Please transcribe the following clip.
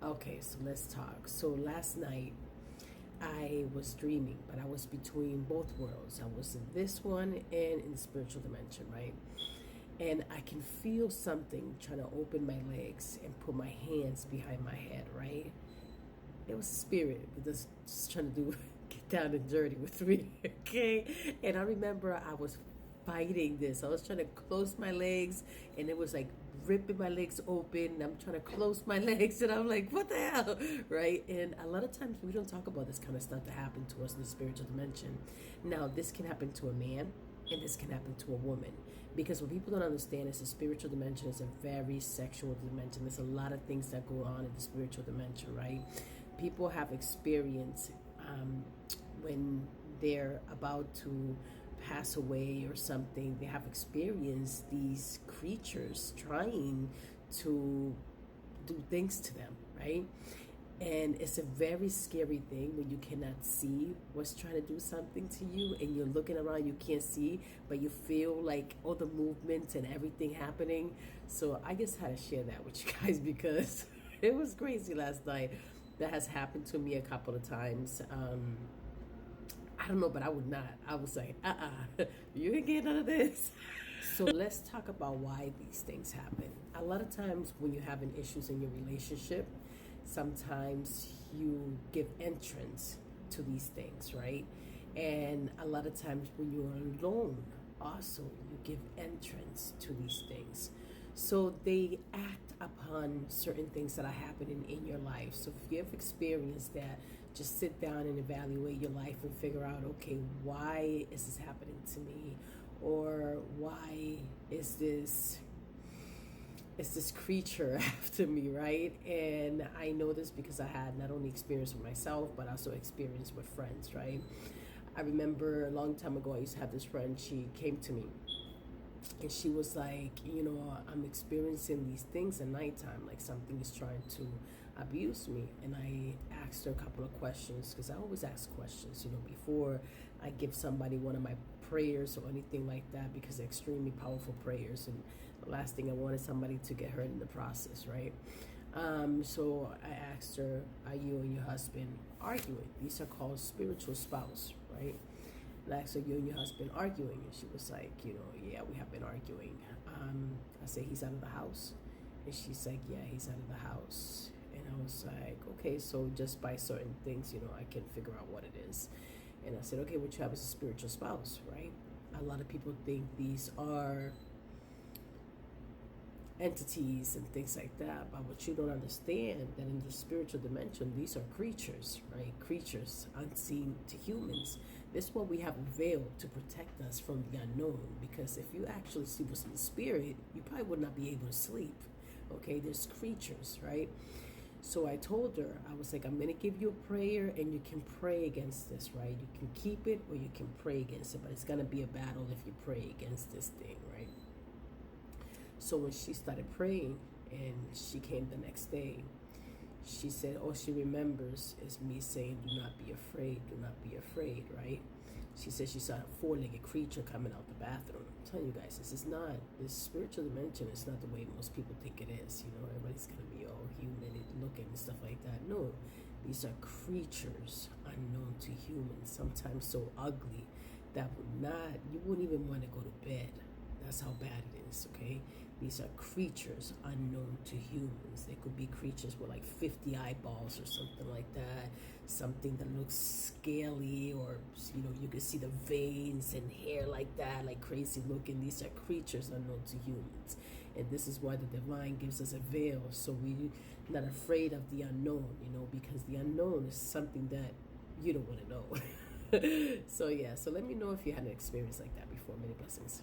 Okay, so let's talk. So last night I was dreaming, but I was between both worlds. I was in this one and in the spiritual dimension, right? And I can feel something trying to open my legs and put my hands behind my head, right? It was a spirit, but just trying to do get down and dirty with me, okay? And I remember I was fighting this. I was trying to close my legs, and it was like ripping my legs open. And I'm trying to close my legs, and I'm like, what the hell, right? And a lot of times we don't talk about this kind of stuff that happened to us in the spiritual dimension. Now, this can happen to a man. And this can happen to a woman, because what people don't understand is the spiritual dimension is a very sexual dimension. There's a lot of things that go on in the spiritual dimension, right? People have experience when they're about to pass away or something. They have experienced these creatures trying to do things to them, right? And it's a very scary thing when you cannot see what's trying to do something to you, and you're looking around, you can't see, but you feel like all the movements and everything happening. So I just had to share that with you guys because it was crazy last night. That has happened to me a couple of times. I don't know, but I would not. I was like, you ain't get none of this. So let's talk about why these things happen. A lot of times when you're having issues in your relationship, sometimes you give entrance to these things, right? And a lot of times when you're alone, also you give entrance to these things. So they act upon certain things that are happening in your life. So if you've experienced that, just sit down and evaluate your life and figure out, okay, why is this happening to me? Or why is this creature after me, right? And I know this because I had not only experience with myself, but also experience with friends, right? I remember a long time ago, I used to have this friend. She came to me and she was like, I'm experiencing these things at nighttime, like something is trying to abuse me. And I asked her a couple of questions, because I always ask questions, before I give somebody one of my prayers or anything like that, because they're extremely powerful prayers, and the last thing I want is somebody to get hurt in the process, right? So I asked her, are you and your husband arguing? These are called spiritual spouse, right? And I asked her, you and your husband arguing? And she was like, yeah, we have been arguing. I said, he's out of the house? And she's like, yeah, he's out of the house. And I was like, okay, so just by certain things, I can figure out what it is. And I said, okay, what you have is a spiritual spouse, right? A lot of people think these are entities and things like that, but what you don't understand, that in the spiritual dimension, these are creatures, right? Creatures unseen to humans. This is why we have a veil, to protect us from the unknown, because if you actually see what's in the spirit, you probably would not be able to sleep. Okay, there's creatures, right? So I told her, I was like, I'm going to give you a prayer, and you can pray against this, right? You can keep it or you can pray against it, but it's going to be a battle if you pray against this thing, right? So when she started praying and she came the next day, she said all she remembers is me saying, do not be afraid, right? She said she saw a four-legged creature coming out the bathroom. I'm telling you guys, this spiritual dimension is not the way most people think it is. Everybody's going to be all human looking and stuff like that. No, these are creatures unknown to humans, sometimes so ugly that you wouldn't even want to go to bed. That's how bad it is, okay? These are creatures unknown to humans. They could be creatures with like 50 eyeballs or something like that. Something that looks scaly, or, you can see the veins and hair like that, like crazy looking. These are creatures unknown to humans. And this is why the divine gives us a veil, so we're not afraid of the unknown, because the unknown is something that you don't want to know. So yeah, so let me know if you had an experience like that before. Many blessings.